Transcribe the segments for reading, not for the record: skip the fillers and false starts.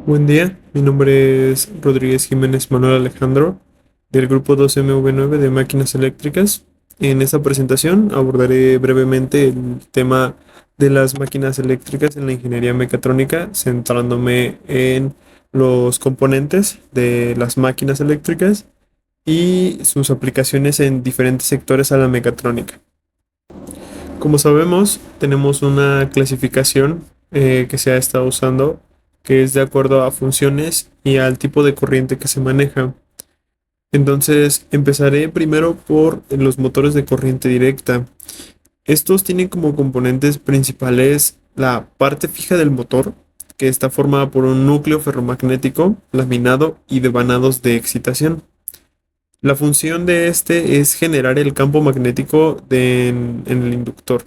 Buen día, mi nombre es Rodríguez Jiménez Manuel Alejandro del grupo 2MV9 de máquinas eléctricas. En esta presentación abordaré brevemente el tema de las máquinas eléctricas en la ingeniería mecatrónica, centrándome en los componentes de las máquinas eléctricas y sus aplicaciones en diferentes sectores a la mecatrónica. Como sabemos, tenemos una clasificación que se ha estado usando, que es de acuerdo a funciones y al tipo de corriente que se maneja. Entonces, empezaré primero por los motores de corriente directa. Estos tienen como componentes principales la parte fija del motor, que está formada por un núcleo ferromagnético, laminado y devanados de excitación. La función de este es generar el campo magnético en el inductor.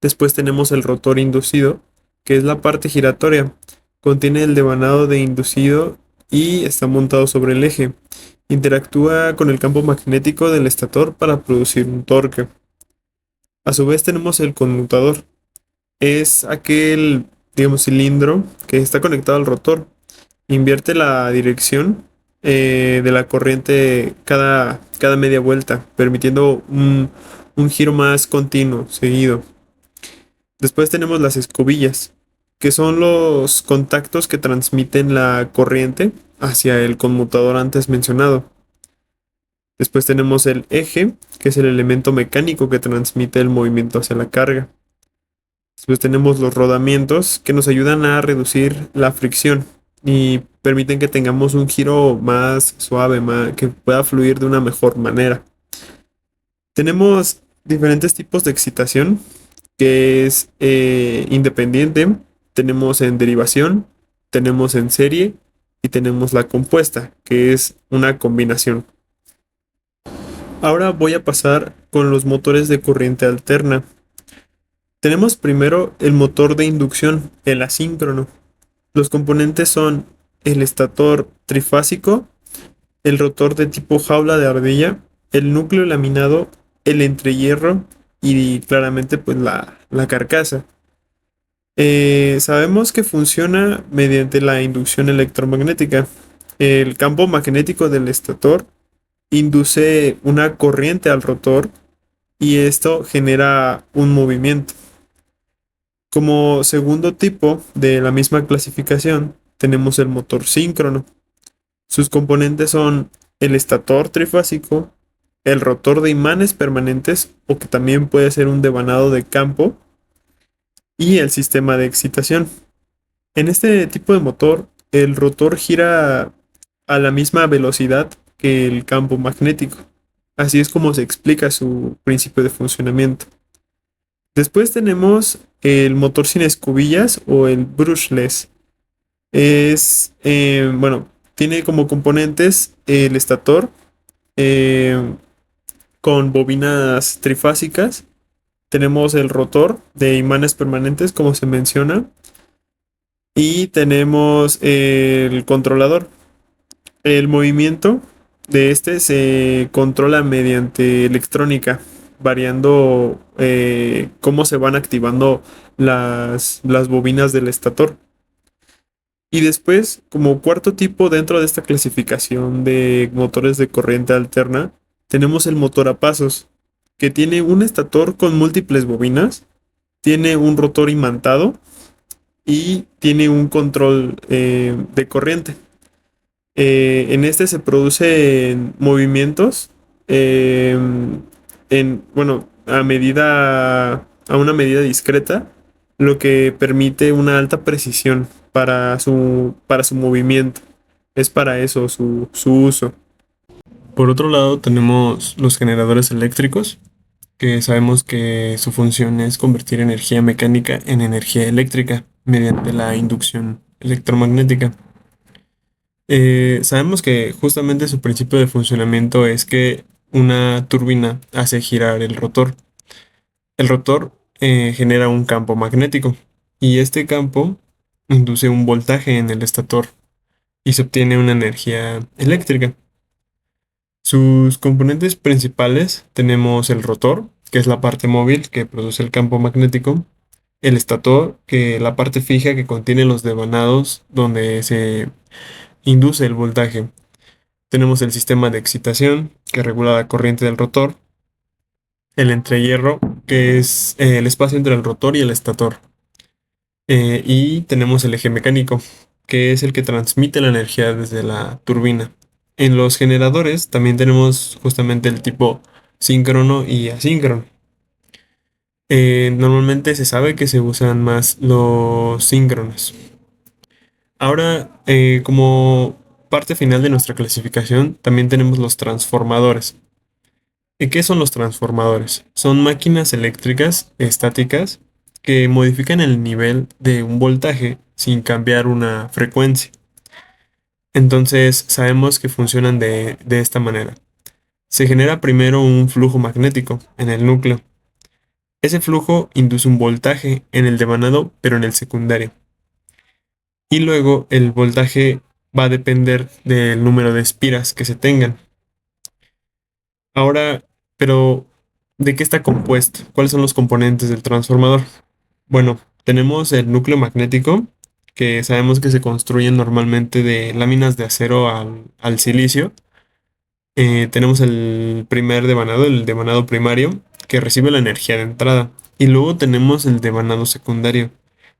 Después tenemos el rotor inducido, que es la parte giratoria. Contiene el devanado de inducido y está montado sobre el eje. Interactúa con el campo magnético del estator para producir un torque. A su vez tenemos el conmutador. Es aquel, digamos, cilindro que está conectado al rotor. Invierte la dirección de la corriente cada media vuelta, permitiendo un giro más continuo, seguido. Después tenemos las escobillas, que son los contactos que transmiten la corriente hacia el conmutador antes mencionado. Después tenemos el eje, que es el elemento mecánico que transmite el movimiento hacia la carga. Después tenemos los rodamientos, que nos ayudan a reducir la fricción y permiten que tengamos un giro más suave, que pueda fluir de una mejor manera. Tenemos diferentes tipos de excitación, que es independiente, tenemos en derivación, tenemos en serie y tenemos la compuesta, que es una combinación. Ahora voy a pasar con los motores de corriente alterna. Tenemos primero el motor de inducción, el asíncrono. Los componentes son el estator trifásico, el rotor de tipo jaula de ardilla, el núcleo laminado, el entrehierro y claramente pues la carcasa. Sabemos que funciona mediante la inducción electromagnética. El campo magnético del estator induce una corriente al rotor y esto genera un movimiento. Como segundo tipo de la misma clasificación, tenemos el motor síncrono. Sus componentes son el estator trifásico, el rotor de imanes permanentes, o que también puede ser un devanado de campo, y el sistema de excitación. En este tipo de motor, el rotor gira a la misma velocidad que el campo magnético. Así es como se explica su principio de funcionamiento. Después tenemos el motor sin escobillas o el brushless. Bueno, tiene como componentes el estator eh, con bobinas trifásicas. Tenemos el rotor de imanes permanentes, como se menciona. Y tenemos el controlador. El movimiento de este se controla mediante electrónica, variando cómo se van activando las bobinas del estator. Y después, como cuarto tipo dentro de esta clasificación de motores de corriente alterna, tenemos el motor a pasos, que tiene un estator con múltiples bobinas, tiene un rotor imantado y tiene un control de corriente. En este se producen movimientos eh, bueno, a una medida discreta, lo que permite una alta precisión para su movimiento. Es para eso su uso. Por otro lado, tenemos los generadores eléctricos, que sabemos que su función es convertir energía mecánica en energía eléctrica mediante la inducción electromagnética. Sabemos que justamente su principio de funcionamiento es que una turbina hace girar el rotor. El rotor genera un campo magnético y este campo induce un voltaje en el estator y se obtiene una energía eléctrica. Sus componentes principales tenemos el rotor, que es la parte móvil que produce el campo magnético. el estator, que la parte fija que contiene los devanados donde se induce el voltaje. Tenemos el sistema de excitación, que regula la corriente del rotor, el entrehierro, que es el espacio entre el rotor y el estator. Y tenemos el eje mecánico, que es el que transmite la energía desde la turbina. En los generadores también tenemos justamente el tipo síncrono y asíncrono. Normalmente se sabe que se usan más los síncronos. Ahora, como parte final de nuestra clasificación, también tenemos los transformadores. ¿Y qué son los transformadores? Son máquinas eléctricas estáticas que modifican el nivel de un voltaje sin cambiar una frecuencia. Entonces, sabemos que funcionan de esta manera. Se genera primero un flujo magnético en el núcleo. Ese flujo induce un voltaje en el devanado, pero en el secundario. Y luego el voltaje va a depender del número de espiras que se tengan. Ahora, pero ¿de qué está compuesto? ¿Cuáles son los componentes del transformador? Bueno, tenemos el núcleo magnético, que sabemos que se construyen normalmente de láminas de acero al silicio. Tenemos el primer devanado, el devanado primario, que recibe la energía de entrada. Y luego tenemos el devanado secundario,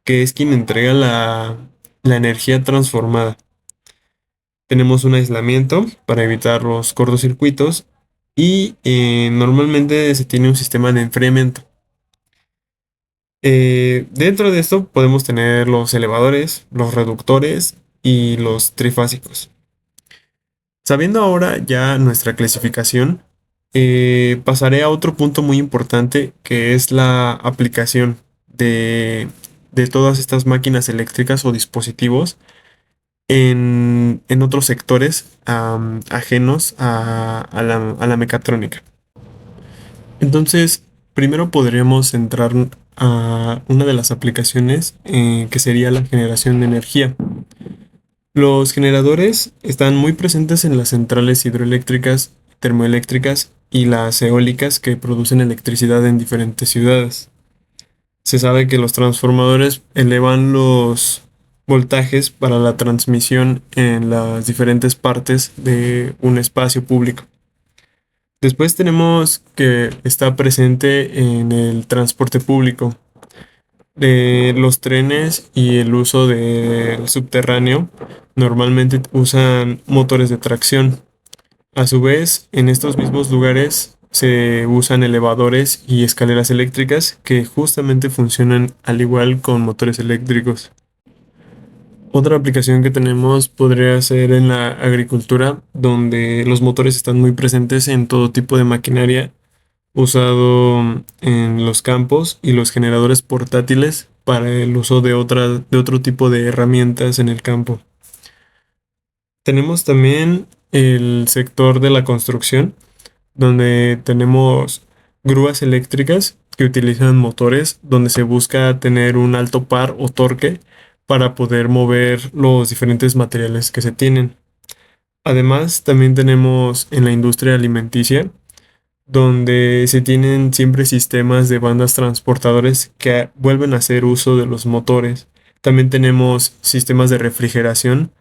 que es quien entrega la energía transformada. Tenemos un aislamiento para evitar los cortocircuitos y normalmente se tiene un sistema de enfriamiento. Dentro de esto podemos tener los elevadores, los reductores y los trifásicos. Sabiendo ahora ya nuestra clasificación, pasaré a otro punto muy importante que es la aplicación de todas estas máquinas eléctricas o dispositivos en otros sectores ajenos a la mecatrónica. Entonces, primero podríamos entrar a una de las aplicaciones que sería la generación de energía. Los generadores están muy presentes en las centrales hidroeléctricas, termoeléctricas y las eólicas que producen electricidad en diferentes ciudades. Se sabe que los transformadores elevan los voltajes para la transmisión en las diferentes partes de un espacio público. Después tenemos que está presente en el transporte público, los trenes y el uso del subterráneo normalmente usan motores de tracción. A su vez, en estos mismos lugares se usan elevadores y escaleras eléctricas que justamente funcionan al igual con motores eléctricos. Otra aplicación que tenemos podría ser en la agricultura, donde los motores están muy presentes en todo tipo de maquinaria usado en los campos y los generadores portátiles para el uso de otro tipo de herramientas en el campo. Tenemos también el sector de la construcción, donde tenemos grúas eléctricas que utilizan motores, donde se busca tener un alto par o torque para poder mover los diferentes materiales que se tienen. Además, también tenemos en la industria alimenticia, donde se tienen siempre sistemas de bandas transportadores que vuelven a hacer uso de los motores. También tenemos sistemas de refrigeración,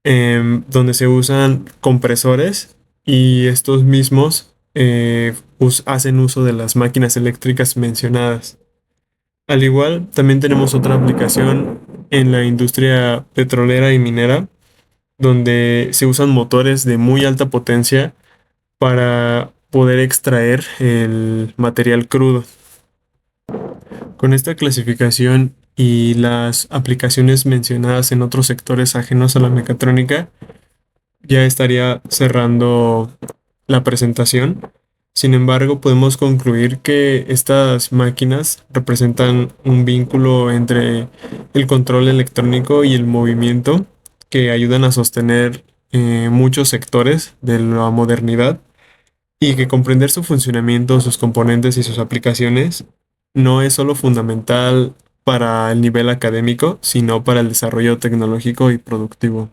donde se usan compresores y estos mismos hacen uso de las máquinas eléctricas mencionadas. Al igual, también tenemos otra aplicación en la industria petrolera y minera, donde se usan motores de muy alta potencia para poder extraer el material crudo. Con esta clasificación y las aplicaciones mencionadas en otros sectores ajenos a la mecatrónica, ya estaría cerrando la presentación. Sin embargo, podemos concluir que estas máquinas representan un vínculo entre el control electrónico y el movimiento que ayudan a sostener muchos sectores de la modernidad y que comprender su funcionamiento, sus componentes y sus aplicaciones no es solo fundamental para el nivel académico, sino para el desarrollo tecnológico y productivo.